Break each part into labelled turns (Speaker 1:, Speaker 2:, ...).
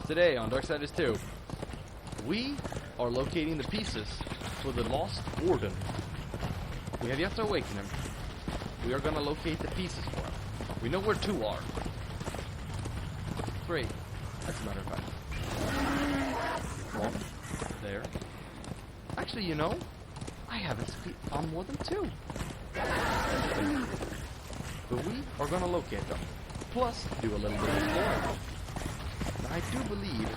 Speaker 1: Today on Darksiders 2, we are locating the pieces for the lost warden. We have yet to awaken him. We are going to locate the pieces for him. We know where 2 are. 3, as a matter of fact. 1, there. Actually, you know, I haven't found more than 2. But we are going to locate them. Plus, do a little bit of exploring. Now, I do believe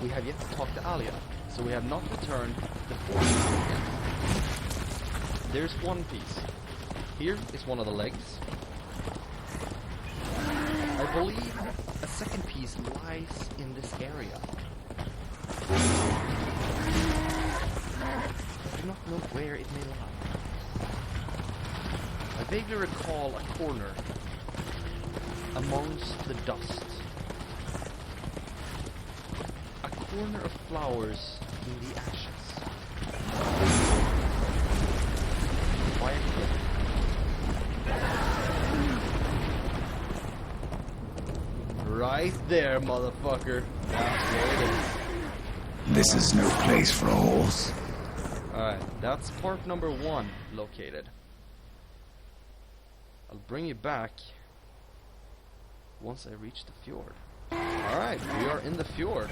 Speaker 1: we have yet to talk to Alia, so we have not returned the 4 pieces yet. There's 1 piece. Here is one of the legs. I believe a second piece lies in this area. I do not know where it may lie. I vaguely recall a corner amongst the dust. A corner of flowers in the ashes. Quiet cliff. Right there, motherfucker. That's where it is.
Speaker 2: This is no place for a horse.
Speaker 1: Alright, that's part number 1 located. I'll bring you back once I reach the fjord. Alright, we are in the fjord.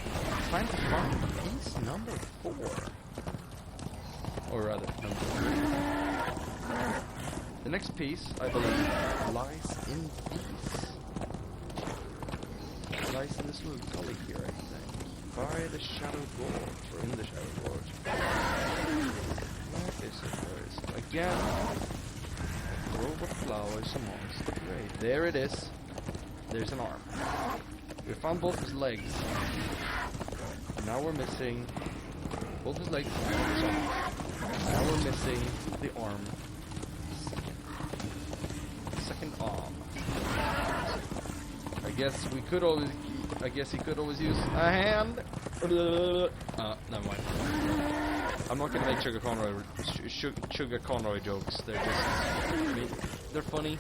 Speaker 1: Time to find piece number 4. Or rather, number 3. The next piece, I believe, lies in these. It lies in this little gully here, I think. By the Shadow Gorge, or in the Shadow Gorge. Where is it? Where is it? Again, a grove of flowers amongst the grave. There it is. There's an arm. We found both his legs. Now we're missing both his legs and his arm. Now we're missing the arm. Second arm. I guess he could always use a hand. Never mind. I'm not gonna make Sugar Conroy jokes. They're just, they're funny.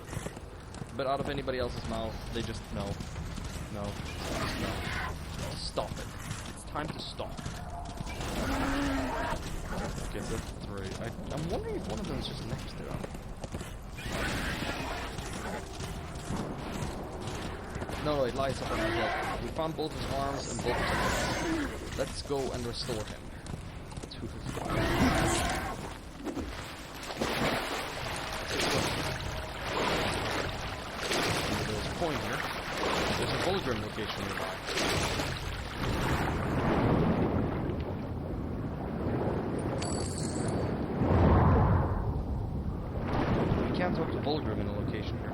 Speaker 1: But out of anybody else's mouth, they just no. Just no. Stop it. It's time to stop. Okay, so 3. I'm wondering if one of them is just next to him. No, it lies up on our head. We found both his arms and both his legs. Let's go and restore him to his body. There's a coin here. There's a hologram location nearby. We can't talk to Volgrim in a location here.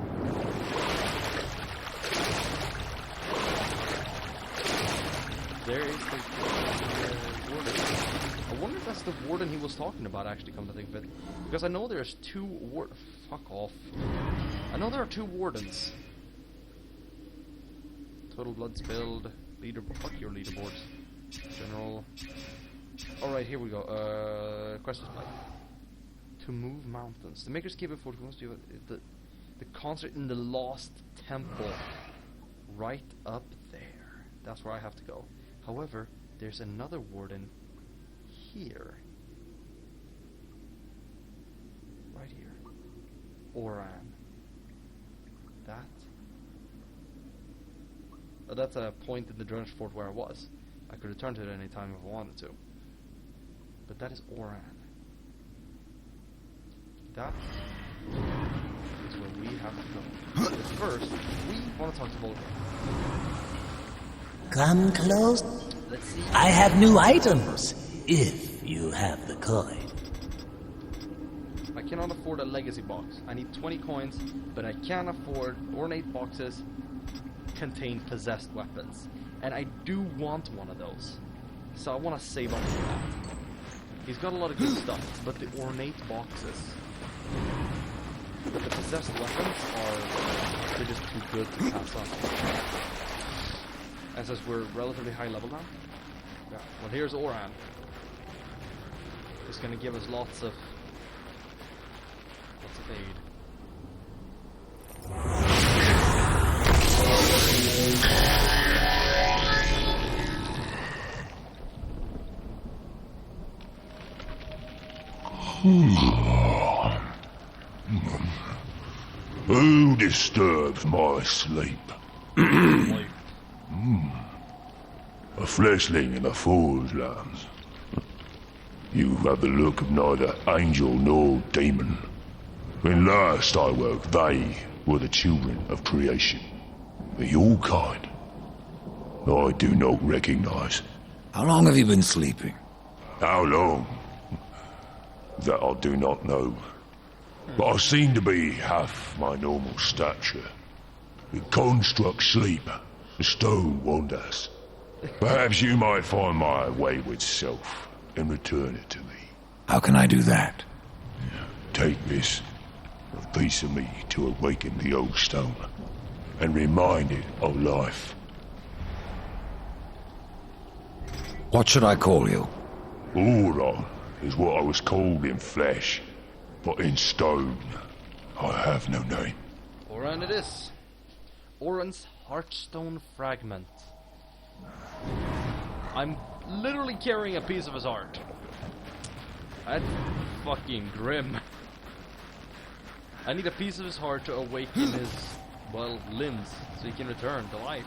Speaker 1: There is the warden. I wonder if that's the warden he was talking about, actually, come to think of it. Because I know there's 2 wardens. Fuck off. I know there are 2 wardens. Total blood spilled. Leaderboard. Fuck your leaderboards. General. Alright, here we go. Quest display. To move mountains. The makers keep it for the concert in the Lost Temple. Right up there. That's where I have to go. However, there's another warden here. Right here. Oran. That's a point in the Drenched Fort where I was. I could return to it any time if I wanted to. But that is Oran. That is where we have to go. But first, we want to talk to Volgrim.
Speaker 3: Come close.
Speaker 1: Let's see.
Speaker 3: I have new items, if you have the coin.
Speaker 1: I cannot afford a legacy box. I need 20 coins, but I can afford ornate boxes contain possessed weapons. And I do want one of those. So I want to save up for that. He's got a lot of good stuff, but the ornate boxes, but the possessed weapons they're just too good to pass up. And since we're relatively high level now, yeah. Well, here's Oran. He's gonna give us lots of aid.
Speaker 4: Who disturbs my sleep?
Speaker 1: Like,
Speaker 4: A fleshling in the Fool's Lands. You have the look of neither angel nor demon. When last I woke, they were the children of creation. But your kind, I do not recognize.
Speaker 2: How long have you been sleeping?
Speaker 4: How long? That I do not know. But I seem to be half my normal stature. The construct sleep, the stone wanders. Perhaps you might find my wayward self and return it to me.
Speaker 2: How can I do that?
Speaker 4: Take this, a piece of me to awaken the old stone, and remind it of life.
Speaker 2: What should I call you?
Speaker 4: Aura is what I was called in flesh, but in stone, I have no name.
Speaker 1: Oran it is. Oran's Heartstone Fragment. I'm literally carrying a piece of his heart. That's fucking grim. I need a piece of his heart to awaken his, well, limbs, so he can return to life.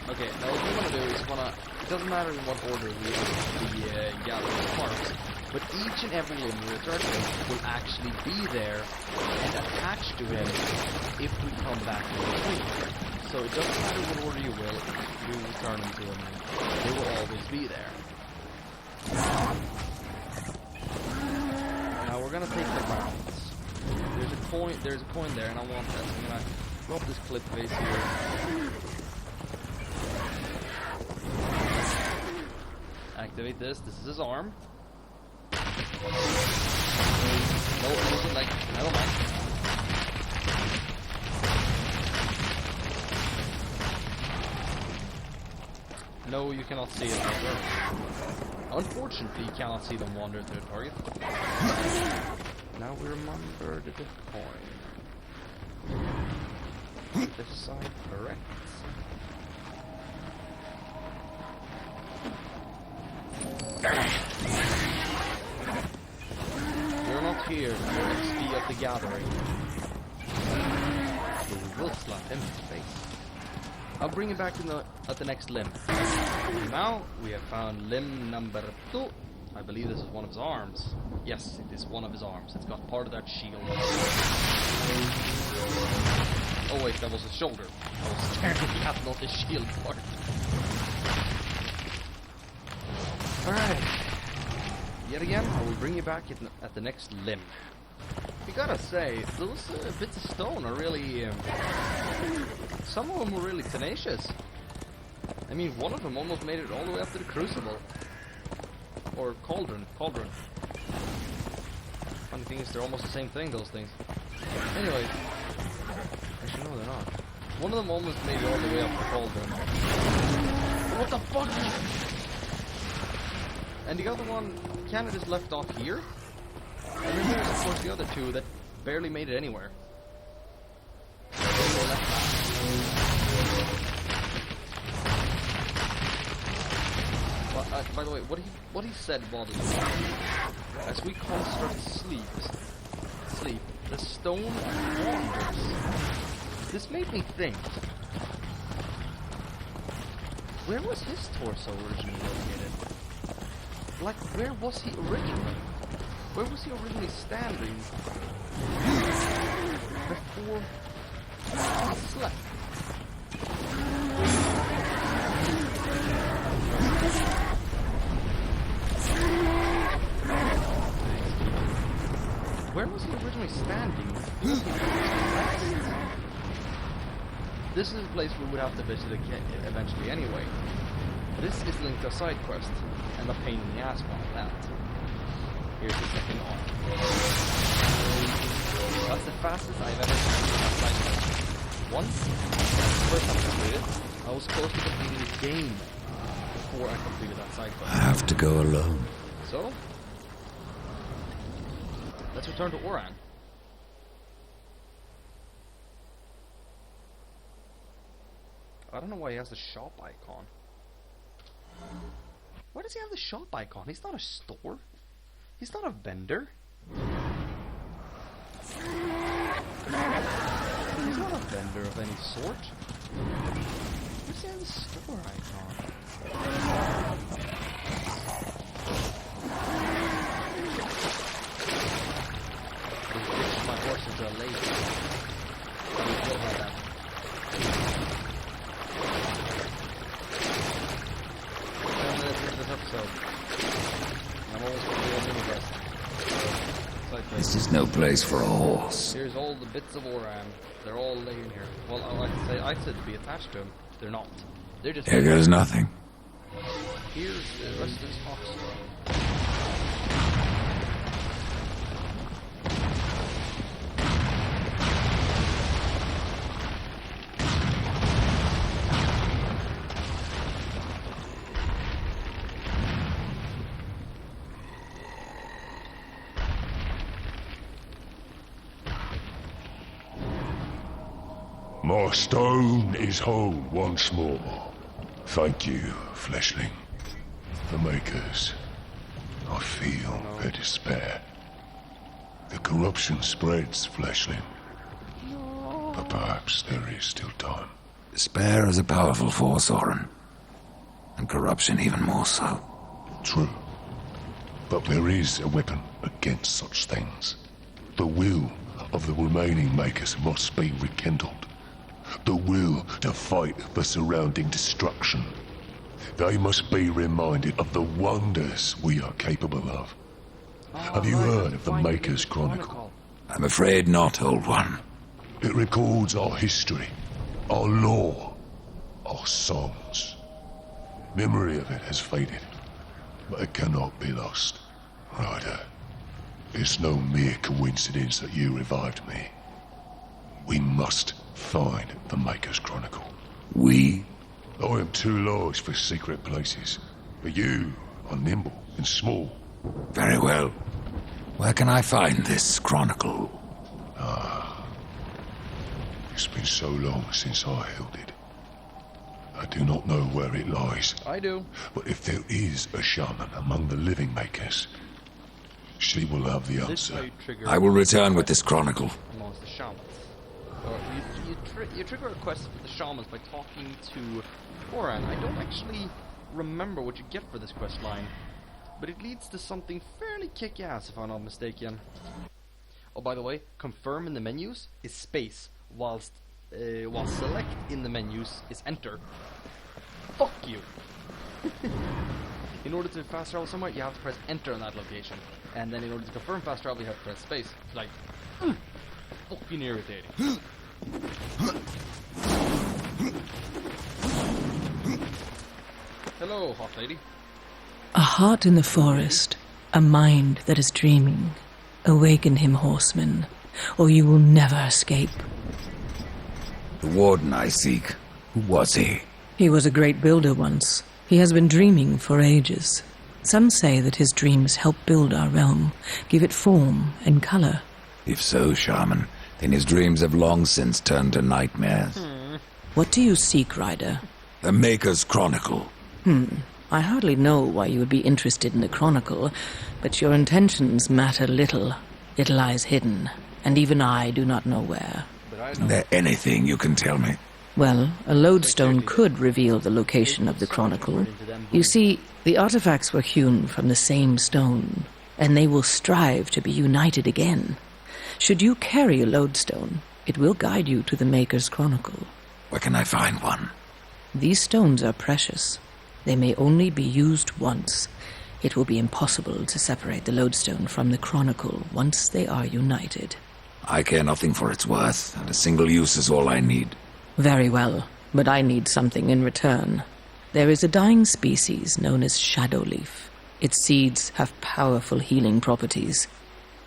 Speaker 1: Okay, now what we want to do is it doesn't matter in what order we gather the parts, but each and every limb we return to him will actually be there and attached to him if we come back in between. So it doesn't matter what order you return them to him, they will always be there. Now we're gonna take the rounds. There's a coin there, and I want that, so I'm gonna drop this clip face here. Activate this. This is his arm. No, it wasn't like, never mind. No, you cannot see it either. Unfortunately, you cannot see them wander through the target. Now we remember the coin. This side correct. You're not here for XP of the gathering. So we will slap him in the face. I'll bring him back at the next limb. Now we have found limb number 2. I believe this is one of his arms. Yes, it is one of his arms. It's got part of that shield. Oh wait, that was his shoulder. I was staring at not his shield part. Alright. Yet again, I will bring you back at the next limb. You gotta say, those bits of stone are really... some of them were really tenacious. I mean, one of them almost made it all the way up to the crucible. Or cauldron. Funny thing is, they're almost the same thing, those things. Anyway. Actually, no, they're not. One of them almost made it all the way up the cauldron. What the fuck? And the other one kind of just left off here. And then there's, of course, the other two that barely made it anywhere. By the way, what he said was, as we construct sleep, the stone wanders. This made me think. Where was his torso originally located? Like, where was he originally? Where was he originally standing before he slept? Where was he originally standing? This is a place we would have to visit eventually anyway. This is linked to a side quest, and a pain in the ass one at that. Here's the second arm. That's the fastest I've ever completed that side quest. Once, first time I completed, I was close to completing the game before I completed that side quest.
Speaker 2: I have to go alone.
Speaker 1: So, let's return to Oran. I don't know why he has the shop icon. Why does he have the shop icon? He's not a store. He's not a vendor. He's not a vendor of any sort. Who's in the store icon? My horses are lazy. We will have that. This episode. I'm always going to be a mini guest.
Speaker 2: This is no place for a horse.
Speaker 1: Here's all the bits of Oran. They're all laying here. Well, I said to be attached to him. They're not. They're just.
Speaker 2: Here goes nothing.
Speaker 1: Here's the rest of this ox.
Speaker 4: My stone is whole once more. Thank you, fleshling. The makers. I feel their despair. The corruption spreads, fleshling. But perhaps there is still time.
Speaker 2: Despair is a powerful force, Orin. And corruption even more so.
Speaker 4: True. But there is a weapon against such things. The will of the remaining makers must be rekindled. The will to fight the surrounding destruction. They must be reminded of the wonders we are capable of. Have you heard of the Maker's Chronicle?
Speaker 2: I'm afraid not, Old One.
Speaker 4: It records our history, our lore, our songs. Memory of it has faded, but it cannot be lost. Ryder, it's no mere coincidence that you revived me. We must find the Maker's Chronicle.
Speaker 2: We?
Speaker 4: I am too large for secret places, but you are nimble and small.
Speaker 2: Very well. Where can I find this chronicle?
Speaker 4: It's been so long since I held it. I do not know where it lies.
Speaker 1: I do.
Speaker 4: But if there is a shaman among the living makers, she will have the
Speaker 1: This
Speaker 4: answer.
Speaker 1: may trigger
Speaker 2: I will return with this chronicle.
Speaker 1: amongst the shamans. Or you trigger a quest with the shamans by talking to Oran. I don't actually remember what you get for this quest line, but it leads to something fairly kick-ass, if I'm not mistaken. Oh, by the way, confirm in the menus is space, whilst select in the menus is enter. Fuck you! In order to fast travel somewhere, you have to press enter on that location. And then in order to confirm fast travel, you have to press space. It's like, fucking irritating. Hello, hot lady.
Speaker 5: A heart in the forest, a mind that is dreaming. Awaken him, horseman, or you will never escape.
Speaker 2: The warden I seek. Who was he?
Speaker 5: He was a great builder once. He has been dreaming for ages. Some say that his dreams help build our realm, give it form and color.
Speaker 2: If so, shaman, then his dreams have long since turned to nightmares.
Speaker 5: What do you seek, Ryder?
Speaker 2: The Maker's Chronicle.
Speaker 5: I hardly know why you would be interested in the Chronicle, but your intentions matter little. It lies hidden, and even I do not know where.
Speaker 1: But I
Speaker 2: Is
Speaker 1: know.
Speaker 2: there anything you can tell me?
Speaker 5: Well, a lodestone could reveal the location of the Chronicle. You see, the artifacts were hewn from the same stone, and they will strive to be united again. Should you carry a lodestone, it will guide you to the Maker's Chronicle.
Speaker 2: Where can I find one?
Speaker 5: These stones are precious. They may only be used once. It will be impossible to separate the lodestone from the Chronicle once they are united.
Speaker 2: I care nothing for its worth, and a single use is all I need.
Speaker 5: Very well, but I need something in return. There is a dying species known as shadowleaf. Its seeds have powerful healing properties.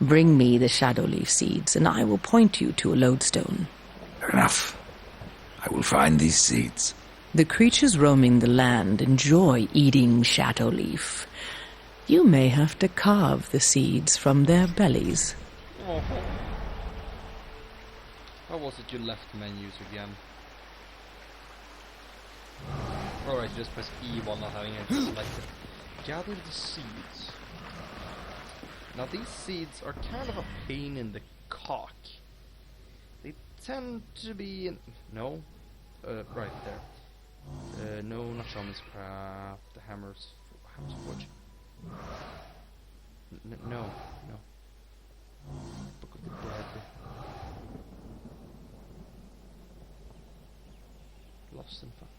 Speaker 5: Bring me the shadowleaf seeds, and I will point you to a lodestone.
Speaker 2: Fair enough. I will find these seeds.
Speaker 5: The creatures roaming the land enjoy eating shadowleaf. You may have to carve the seeds from their bellies.
Speaker 1: Oh. How was it you left menus again? Alright, you just press E while not having it selected. Gather the seeds. Now these seeds are kind of a pain in the cock. They tend to be in... No? Right there. No, not Shaman's Craft. The Hammer's Forge. No. Book of the Dead. Lost and Found.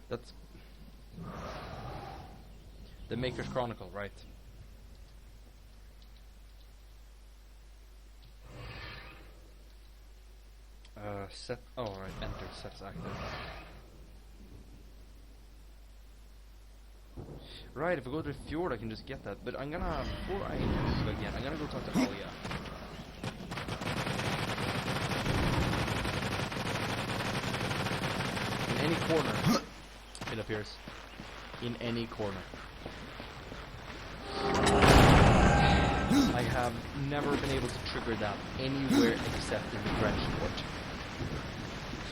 Speaker 1: That's... The Maker's Chronicle, right. Set... Oh, right, enter, set is active. Right, if I go to the fjord I can just get that, but I'm gonna... Before I leave again, I'm gonna go talk to Alia. In any corner, it appears. In any corner. I have never been able to trigger that anywhere except in the Drenched Fort.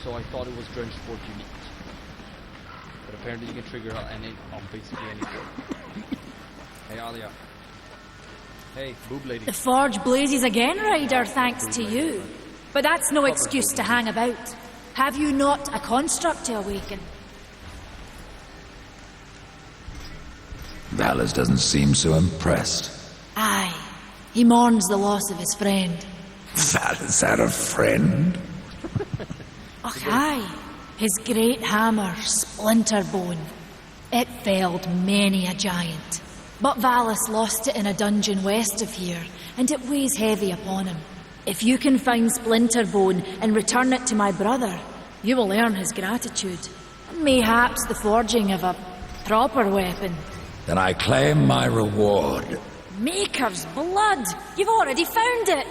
Speaker 1: So I thought it was Drenched Fort unique. But apparently you can trigger on basically any fort. Hey Alia. Hey, boob lady.
Speaker 6: The forge blazes again, Ryder, thanks to you. But that's no excuse to hang about. Have you not a construct to awaken?
Speaker 2: Valus doesn't seem so impressed.
Speaker 6: Aye. He mourns the loss of his friend.
Speaker 2: Valus had a friend?
Speaker 6: Och, aye. His great hammer, Splinterbone. It felled many a giant. But Valus lost it in a dungeon west of here, and it weighs heavy upon him. If you can find Splinterbone and return it to my brother, you will earn his gratitude. And mayhaps the forging of a proper weapon.
Speaker 2: Then I claim my reward.
Speaker 6: Maker's blood! You've already found it!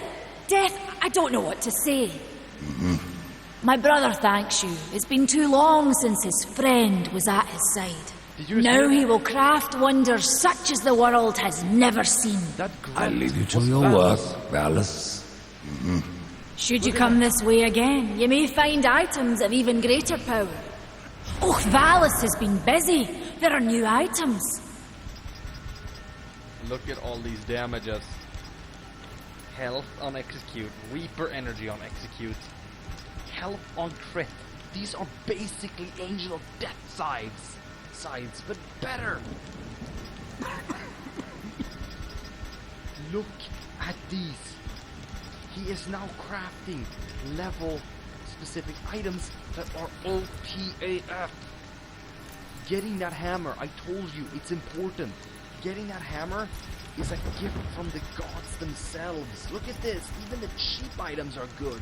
Speaker 6: Death, I don't know what to say. My brother thanks you. It's been too long since his friend was at his side. Now he will craft wonders such as the world has never seen.
Speaker 2: I leave you to your work, Valus.
Speaker 6: Should you come this way again, you may find items of even greater power. Oh, Valus has been busy. There are new items.
Speaker 1: Look at all these damages. Health on execute, Reaper energy on execute, health on crit. These are basically Angel of Death sides, but better. Look at these. He is now crafting level specific items that are OPAF. Getting that hammer, I told you, it's important. Getting that hammer is a gift from the gods themselves. Look at this, even the cheap items are good.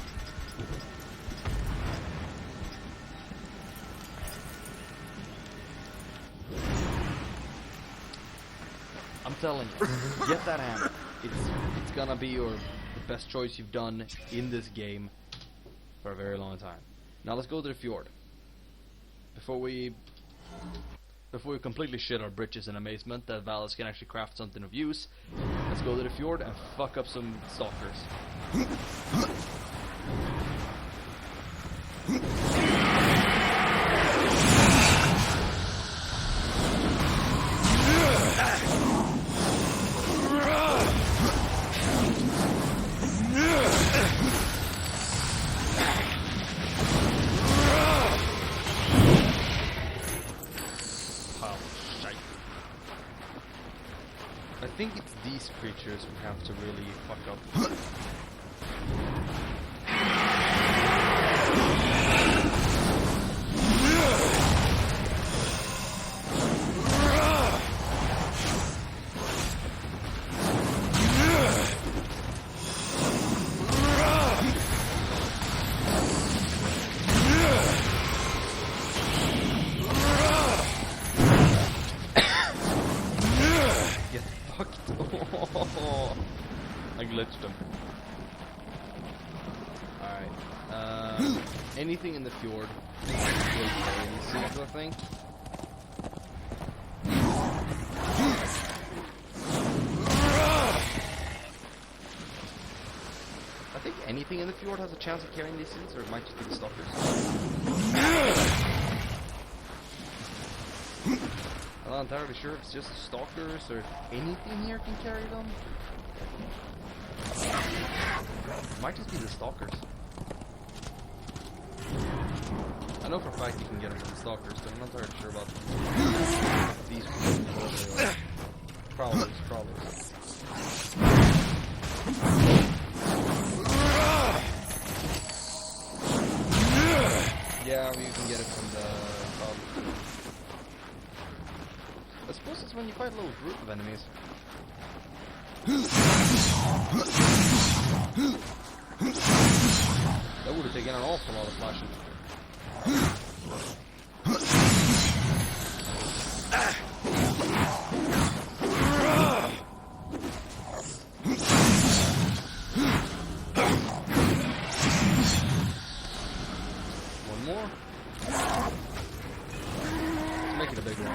Speaker 1: I'm telling you, get that hammer. It's gonna be the best choice you've done in this game for a very long time. Now let's go to the fjord. Before we completely shit our britches in amazement that Valus can actually craft something of use, let's go to the fjord and fuck up some stalkers. I think it's these creatures we have to really fuck up. I glitched him. Alright. Anything in the fjord will carry these seeds, I think. I think anything in the fjord has a chance of carrying these seeds, or it might just be the stalkers. I'm not entirely sure if it's just the stalkers or anything here can carry them. It might just be the stalkers. I know for a fact you can get them from the stalkers, but I'm not entirely sure about these people. Prowlers. Yeah, you can get it from the I suppose it's when you fight a little group of enemies. That would have taken an awful lot of flashing. One more. Let's make it a big one.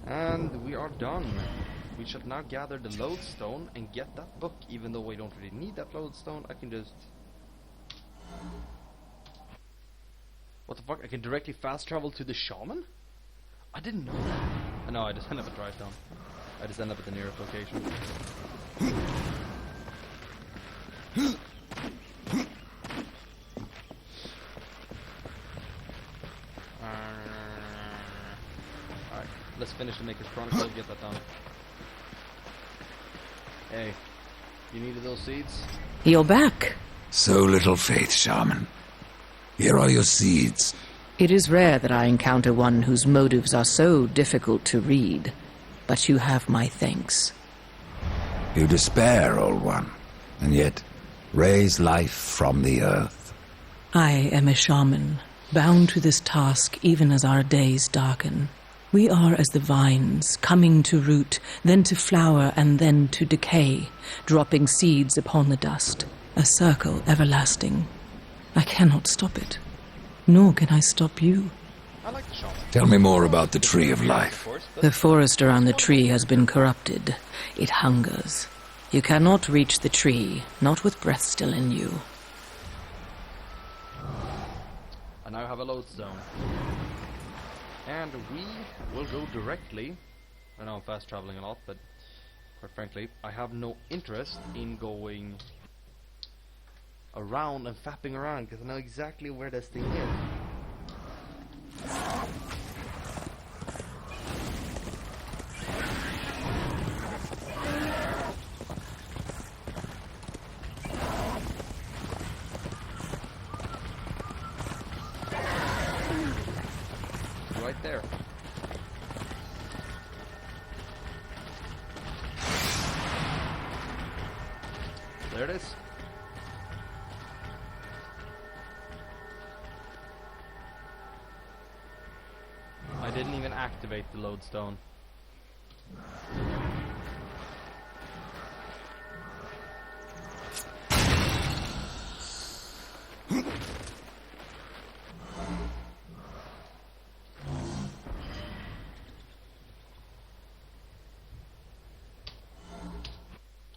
Speaker 1: And we are done. We should now gather the lodestone and get that book. Even though we don't really need that lodestone, I can just... What the fuck? I can directly fast travel to the shaman? I didn't know that. No, I just end up at Drive Down. I just end up at the nearest location. Alright, let's finish the Maker's Chronicle, get that done. Hey, you needed those seeds?
Speaker 5: You're back.
Speaker 2: So little faith, shaman. Here are your seeds.
Speaker 5: It is rare that I encounter one whose motives are so difficult to read, but you have my thanks.
Speaker 2: You despair, old one, and yet raise life from the earth.
Speaker 5: I am a shaman, bound to this task even as our days darken. We are as the vines, coming to root, then to flower, and then to decay, dropping seeds upon the dust, a circle everlasting. I cannot stop it, nor can I stop you.
Speaker 1: I like the shaman.
Speaker 2: Tell me more about the Tree of Life.
Speaker 5: The forest around the tree has been corrupted. It hungers. You cannot reach the tree, not with breath still in you.
Speaker 1: I now have a lodestone. And we will go directly. I know I'm fast traveling a lot, but quite frankly, I have no interest in going around and fapping around because I know exactly where this thing is. Right there. There it is. I didn't even activate the lodestone.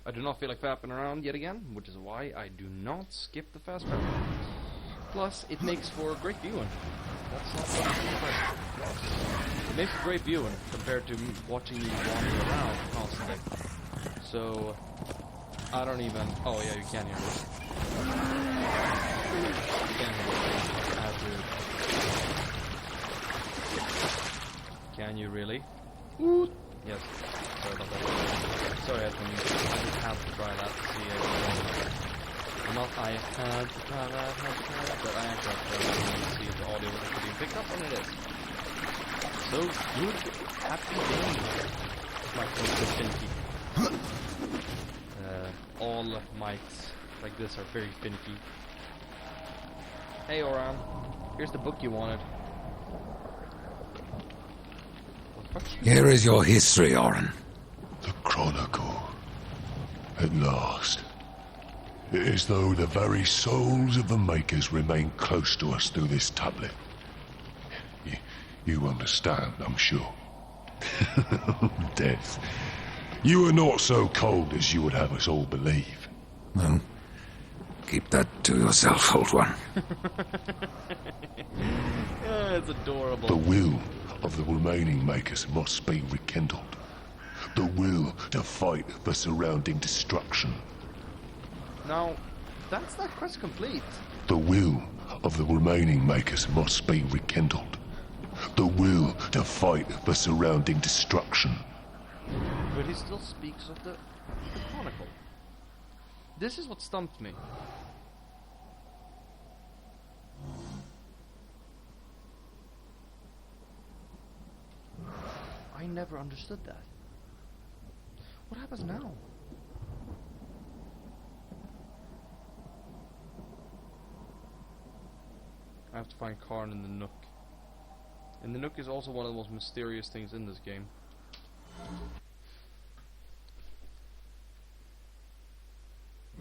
Speaker 1: I do not feel like fapping around yet again, which is why I do not skip the fast travel. Plus, it makes for great viewing. That's not what I'm impressed. It makes for great viewing compared to watching you wander around constantly. So, I don't even... Oh yeah, you can hear this. You can hear this. I have to... Can you really? Woot! Yes. Sorry about that. Sorry, I just have to try that to see it. Not I had to try that, but I actually have to try that to see if the audio was actually being picked up, and it is. So good, happy day. My phone is finicky. All mics like this are very finicky. Hey Oran, here's the book you wanted.
Speaker 2: Here is your history, Orin.
Speaker 4: The Chronicle. At last. It is though the very souls of the Makers remain close to us through this tablet. You understand, I'm sure. Death. You are not so cold as you would have us all believe.
Speaker 2: Well, keep that to yourself, old one.
Speaker 1: It's adorable.
Speaker 4: The will of the remaining Makers must be rekindled. The will to fight the surrounding destruction.
Speaker 1: Now, that's that quest complete.
Speaker 4: The will of the remaining Makers must be rekindled. The will to fight the surrounding destruction.
Speaker 1: But he still speaks of the Chronicle. This is what stumped me. I never understood that. What happens now? I have to find Karn in the Nook. And the Nook is also one of the most mysterious things in this game.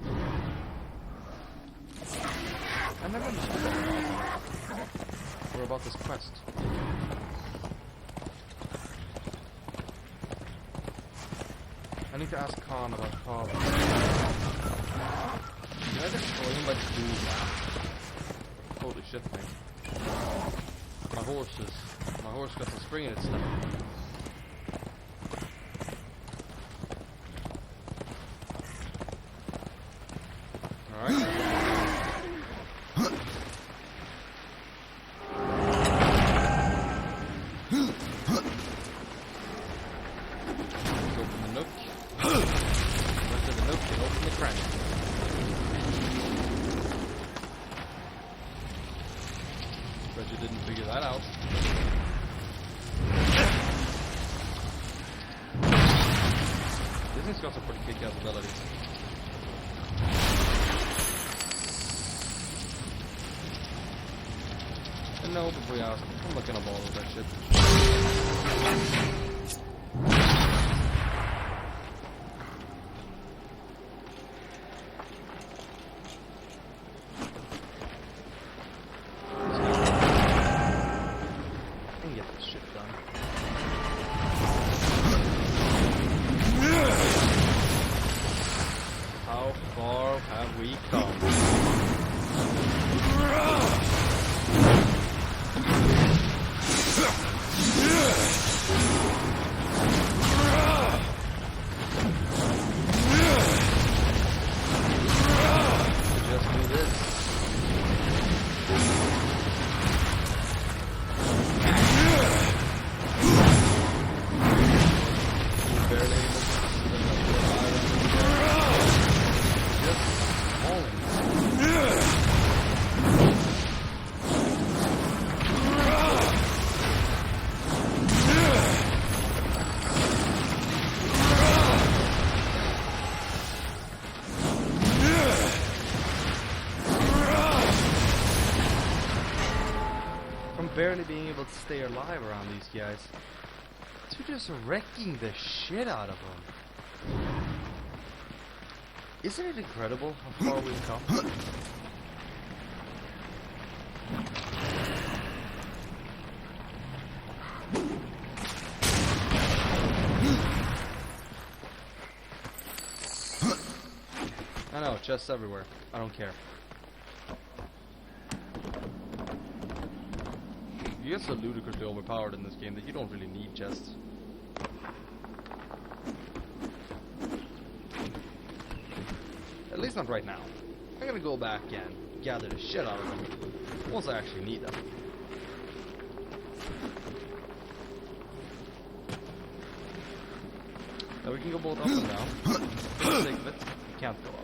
Speaker 1: I never understood that. Or about this quest. I need to ask Khan about Khan. Did I destroy him by doing that? Holy shit, mate. My horse got the spring in its step. Alright. Open the nook. Went to the nook and open the crank. Bet you didn't figure that out. This thing's got some pretty kick-ass abilities. And no, before you ask, I'm looking up all of that shit. How far have we come? Just do this. Barely able barely being able to stay alive around these guys to just wrecking the shit out of them. Isn't it incredible how far we've come? I know, chests everywhere. I don't care. You get so ludicrously overpowered in this game that you don't really need chests. At least not right now. I'm gonna go back and gather the shit out of them once I actually need them. Now we can go both up and down. For the sake of it, we can't go up.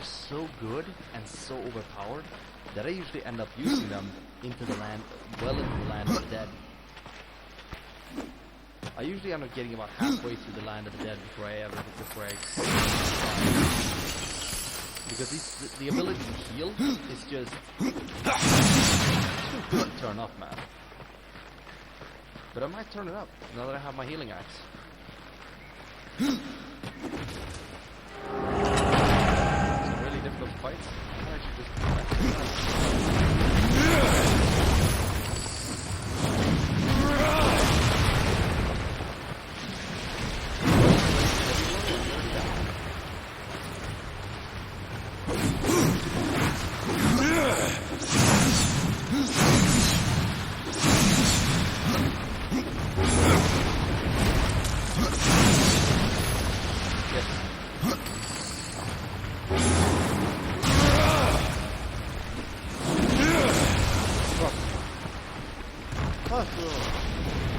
Speaker 1: they're so good and so overpowered that I usually end up using them into the land, well into the land of the dead. I usually end up getting about halfway through the land of the dead before I because the ability to heal is just too good to turn up, man. But I might turn it up now that I have my healing axe. It's a really difficult fight. I should just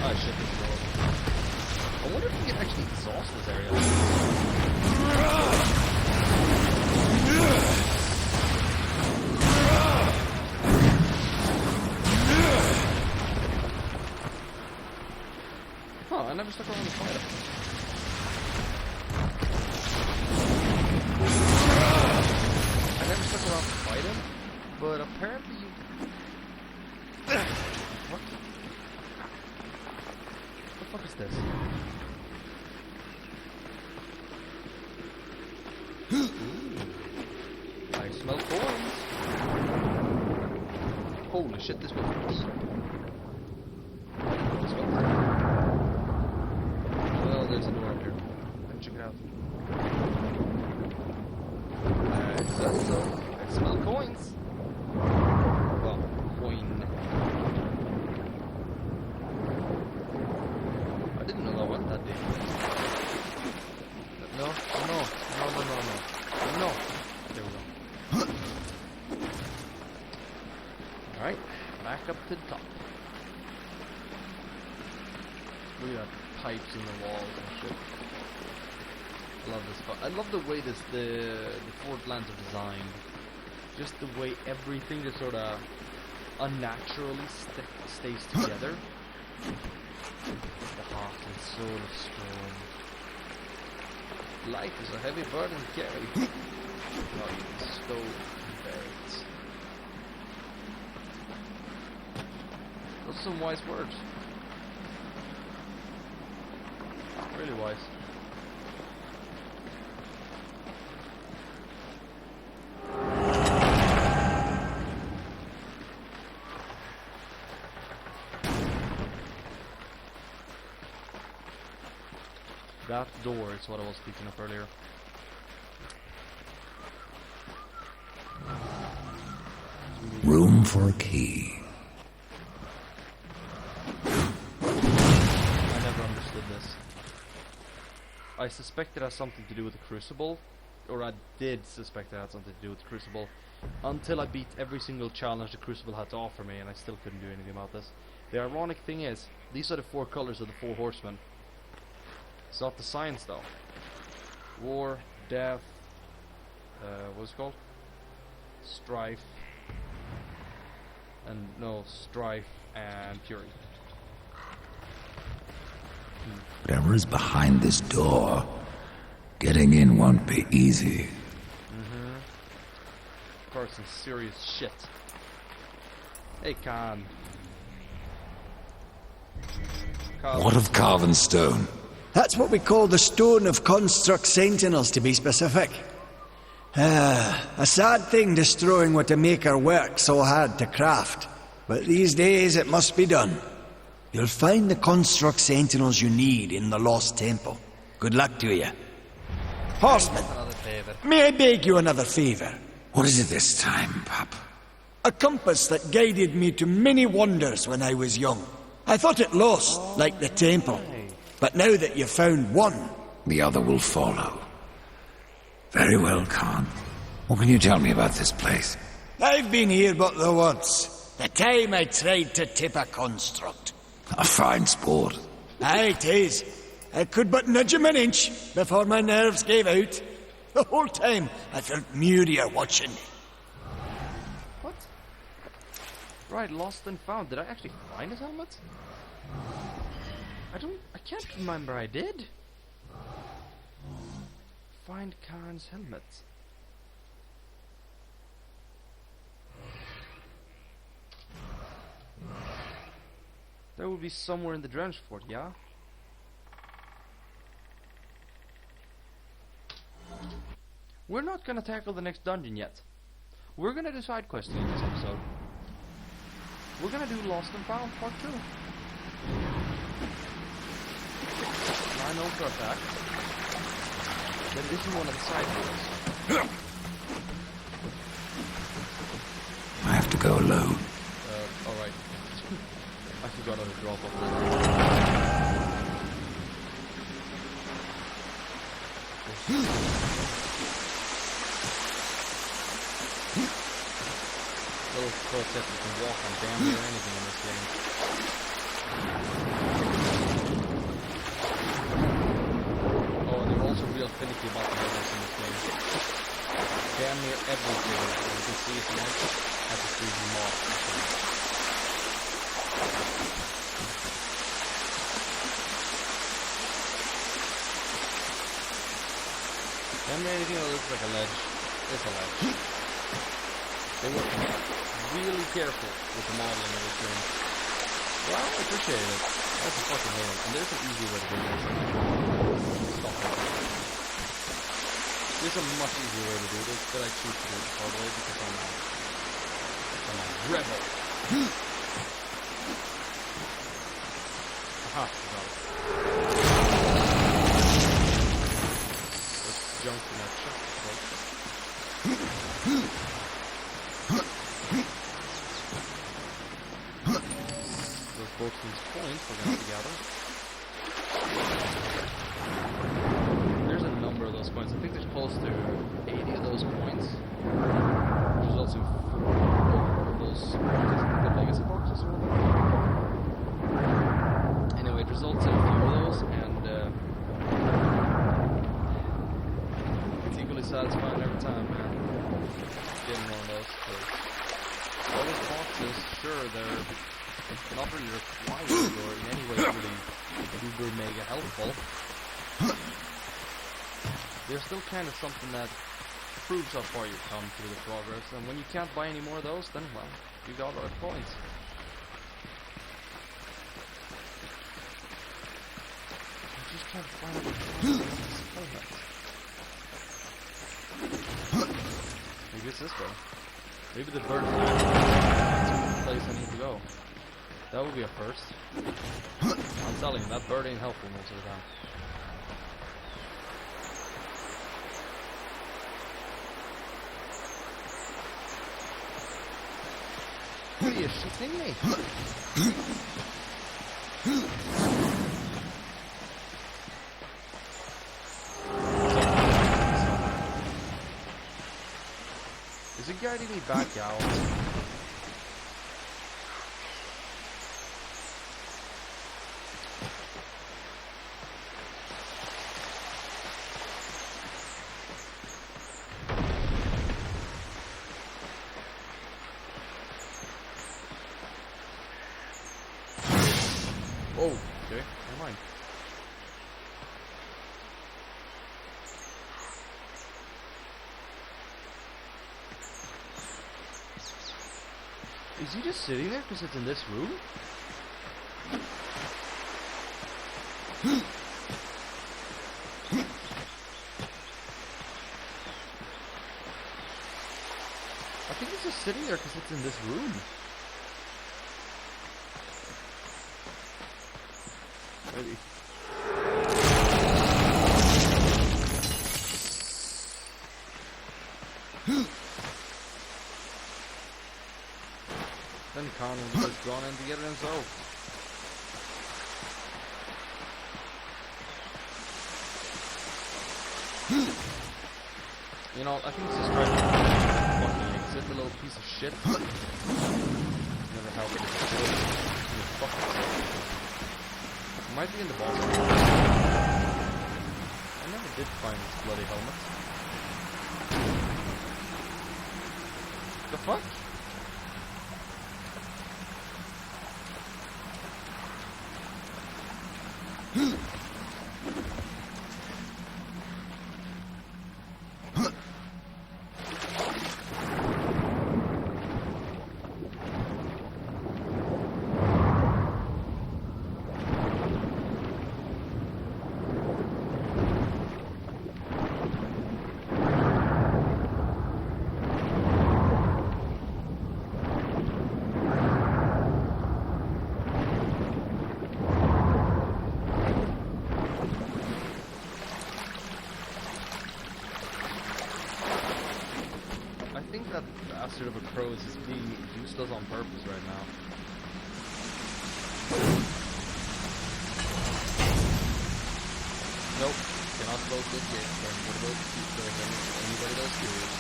Speaker 1: oh shit, this is horrible. I wonder if we can actually exhaust this area. Huh, I never stuck around to fight it. I never stuck around to fight him, but apparently you... What? What the fuck is this? Ooh. I smell coins. Holy shit, this one hurts. Well, there's a door up here. Let's check it out. I smell coins. Well, coin. I didn't know that went that deep. No. There we go. Alright, back up to the top. Look at that pipes in the walls and shit. I love this part. I love the way the Fort lands are designed. Just the way everything just sort of unnaturally stays together. The heart and soul of stone. Life is a heavy burden to carry. Not even stone can bear it. Those are some wise words. Really wise. That door is what I was speaking of earlier.
Speaker 2: Room for a key.
Speaker 1: I never understood this. I suspect it has something to do with the Crucible, or I did suspect it had something to do with the Crucible, until I beat every single challenge the Crucible had to offer me, and I still couldn't do anything about this. The ironic thing is, these are the 4 colors of the 4 horsemen. It's not the science though. War, death, what's it called? Strife. And no, strife and fury.
Speaker 2: Whatever is behind this door, getting in won't be easy.
Speaker 1: Of course, some serious shit. Hey, Khan.
Speaker 2: What of carven stone?
Speaker 7: That's what we call the Stone of Construct Sentinels, to be specific. A sad thing destroying what a maker worked so hard to craft. But these days it must be done. You'll find the Construct Sentinels you need in the Lost Temple. Good luck to you. Horseman, may I beg you another favour?
Speaker 2: What is it this time, pup?
Speaker 7: A compass that guided me to many wonders when I was young. I thought it lost, like the temple. But now that you've found one,
Speaker 2: The other will follow. Very well, Khan. What can you tell me about this place?
Speaker 7: I've been here but the once. The time I tried to tip a construct.
Speaker 2: A fine sport.
Speaker 7: Aye, 'tis. I could but nudge him an inch before my nerves gave out. The whole time I felt Muria watching.
Speaker 1: What? Right, lost and found. Did I actually find his helmet? I can't remember I did. Find Karen's helmet. That would be somewhere in the Drench Fort, yeah? We're not gonna tackle the next dungeon yet. We're gonna do side questing in this episode. We're gonna do Lost and Found Part 2. I know for a fact that this is one of the side doors.
Speaker 2: I have to go alone.
Speaker 1: Alright. I forgot how to drop off Little pro tip, you can walk on damn near anything in this game. Oh, and they're also real finicky about the levels in this game. Damn near everything you can see tonight has a 3D mod. Damn near anything that looks like a ledge is a ledge. They were really careful with the modeling of this game. Well, I appreciate it. That's a fucking hate it. And there's an easy way to do this. Stop it. There's a much easier way to do this, but I choose to do it the hard way because I'm a rebel. Aha, got it. Let's jump in that chest, folks. Those both these points we're going to gather. There's a number of those points. I think there's close to 80 of those points. Which results in 4 of those good legacy boxes or whatever. Anyway, it results in a few of those, and it's equally satisfying every time, man. Getting one of those. All those boxes, sure, they're not really required or in any way really uber mega helpful. They're still kind of something that proves how far you've come through the progress, and when you can't buy any more of those, then, well, you got our points. I just can't find it. Maybe it's this way. Maybe the bird is the place I need to go. That would be a first. I'm telling you, that bird ain't helpful most of the time. What are you shitting me? Is it guiding me back out? Oh, okay, never mind. Is he just sitting there because it's in this room? I think he's just sitting there because it's in this room. Maybe. Then Conan was drawn in together himself. You know, I think this is trying to fucking exit, the little piece of shit. Never helped it. Might be in the boss. I never did find this bloody helmet. The fuck? That bastard of a crow is just being useless on purpose right now. Nope, cannot close this gate. What about anybody else curious?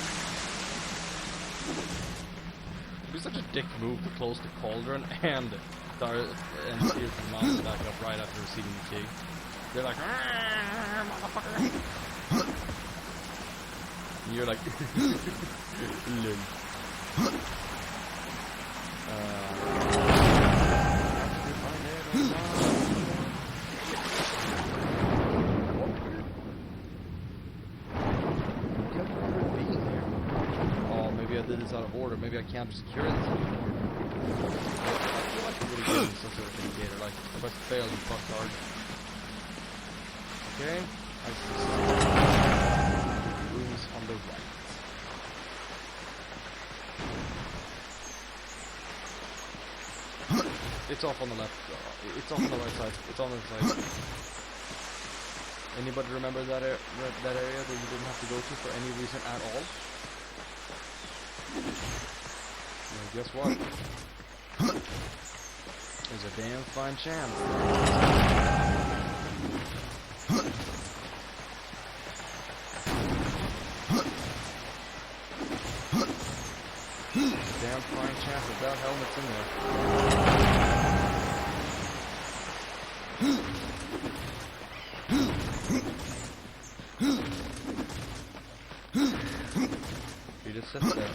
Speaker 1: It'd be such a dick move to close the cauldron and see if the mountain back up right after receiving the key. They're like, motherfucker! And you're like, lol. Oh, maybe I did this out of order. Maybe I can't secure this anymore. I feel like I'm really good in some sort of indicator. Like, if I fail, you fucked hard. Okay, I see rooms on the right. It's off on the left. It's off on the right side. It's on the side. Anybody remember that area that you didn't have to go to for any reason at all? Well, guess what? There's a damn fine chance. Damn fine chance that helmet's in there. You just sit there.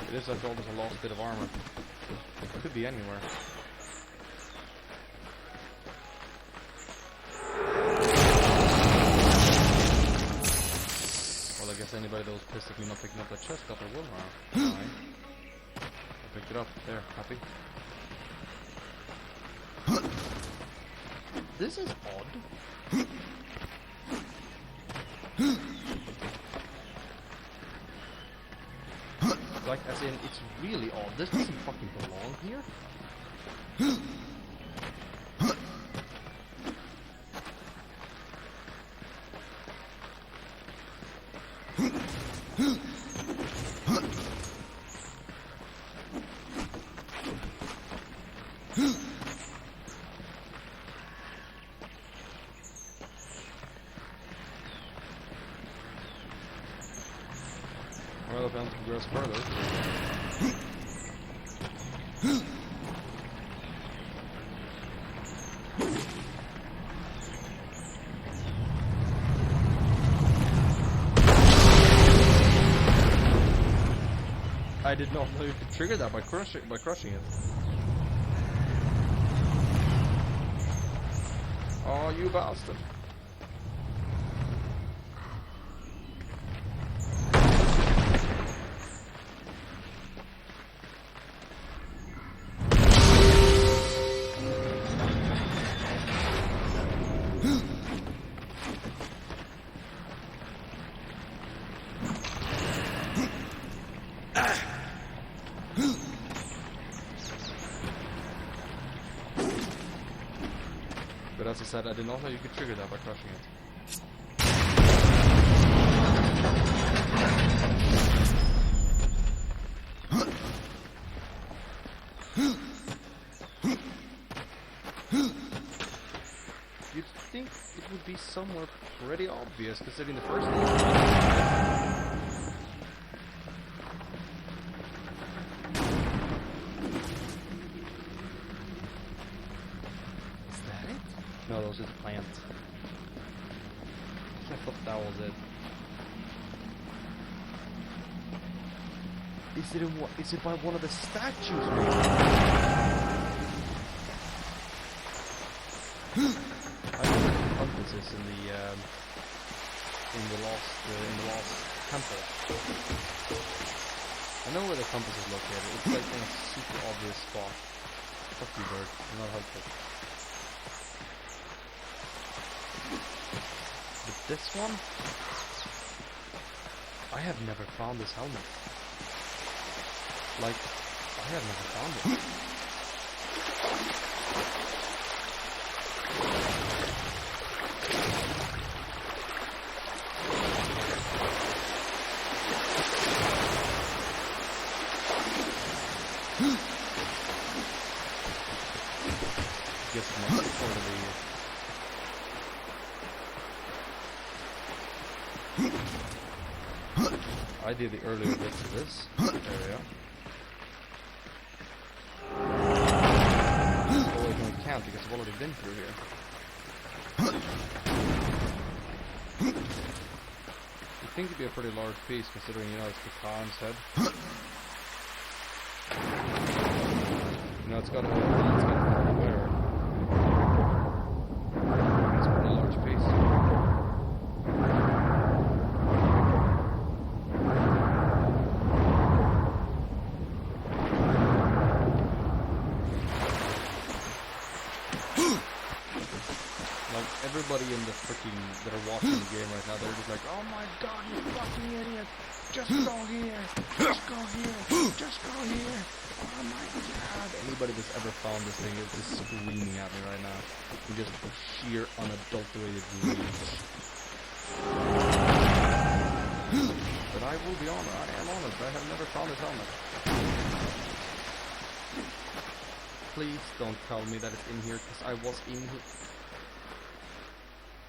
Speaker 1: It is like almost a lost bit of armor. It could be anywhere. Well, I guess anybody that was pissed at me not picking up that chest got their will now. Fine. I picked it up. There, happy. This is odd. Like, as in, it's really odd. This doesn't fucking belong here. Well, if I want to progress further. I did not know you could trigger that by crushing it. Oh, you bastard. But as I said, I did not know you could trigger that by crushing it. You'd think it would be somewhere pretty obvious, considering the first one. Is that it? No, that was just a plant. I thought that was it. Is it by one of the statues, maybe? I know where the compass is in the lost temple. I know where the compass is located. It's like in a super obvious spot. Fuck you, bird. You're not helpful. But this one, I have never found this helmet. Like, I have never found it. Guess it must be part of the... I did the earlier bits of this area. Because I've already been through here. You think it'd be a pretty large piece considering, you know, it's the Khan's head. You know, it's got a wear. It's a pretty large piece. Everybody in the freaking that are watching the game right now, they're just like, oh my god, you fucking idiot! Just go here! Just go here! Just go here! Oh my god! Anybody that's ever found this thing is just screaming at me right now. In just sheer unadulterated rage. But I will be honest, I am honest, I have never found this helmet. Please don't tell me that it's in here, because I was in here.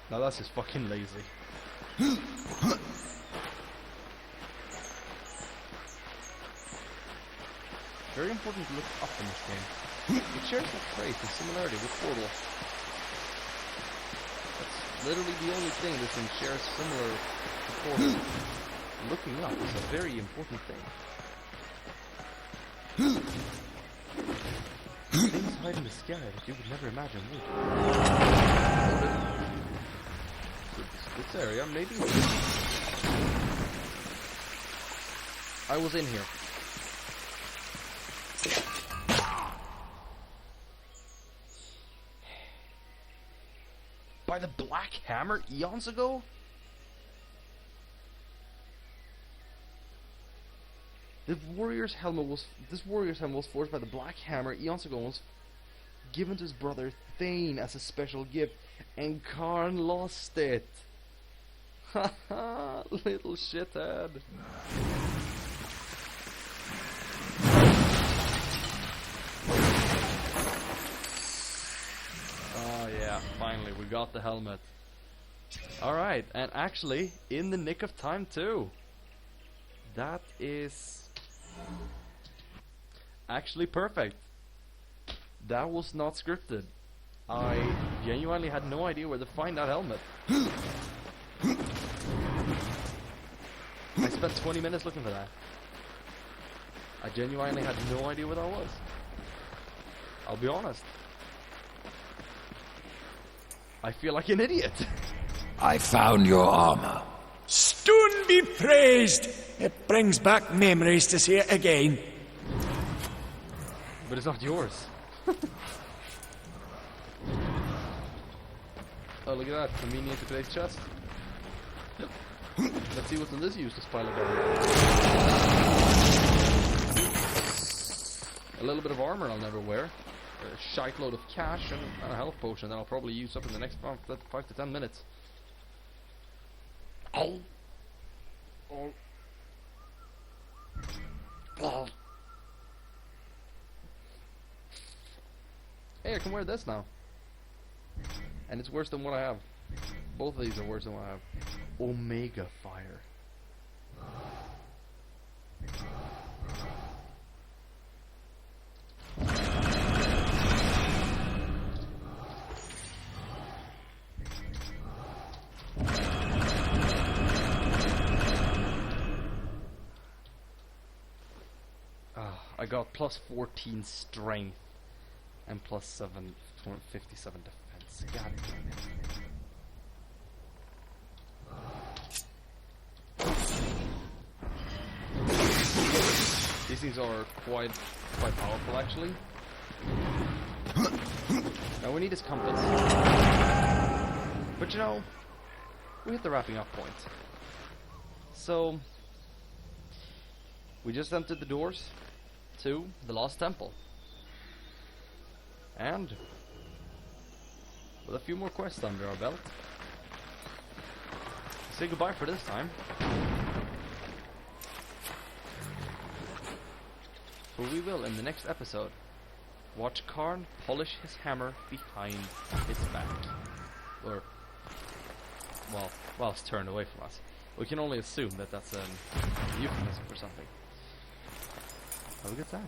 Speaker 1: Now that's just fucking lazy. Very important to look up in this game. It shares a trait, a similarity with Portal. That's literally the only thing this thing shares similar to Portal. Looking up is a very important thing. Things hide in the sky that you would never imagine would. This area, maybe. I was in here. By the Black Hammer eons ago? This warrior's helmet was forged by the Black Hammer eons ago and was given to his brother Thane as a special gift, and Karn lost it. Haha, little shithead. Oh yeah, finally we got the helmet. Alright, and actually in the nick of time too. That is actually perfect. That was not scripted. I genuinely had no idea where to find that helmet. I spent 20 minutes looking for that. I genuinely had no idea where that was. I'll be honest. I feel like an idiot.
Speaker 2: I found your armor.
Speaker 7: Stone be praised! It brings back memories to see it again.
Speaker 1: But it's not yours. Oh, look at that. Convenient to place chest. Let's see what's in this useless pile of armor. A little bit of armor I'll never wear. A shite load of cash and a health potion that I'll probably use up in the next 5 to 10 minutes. Oh. Oh. Hey, I can wear this now. And it's worse than what I have. Both of these are worse than what I have. Omega Fire. I got plus 14 strength and plus 757 defense. God damn it. These things are quite powerful, actually. Now we need his compass. But you know, we hit the wrapping up point. So we just entered the doors to the Lost Temple. And with a few more quests under our belt, say goodbye for this time. For we will, in the next episode, watch Karn polish his hammer behind his back. Or, well, while it's turned away from us. We can only assume that that's a euphemism for something. Have a good time.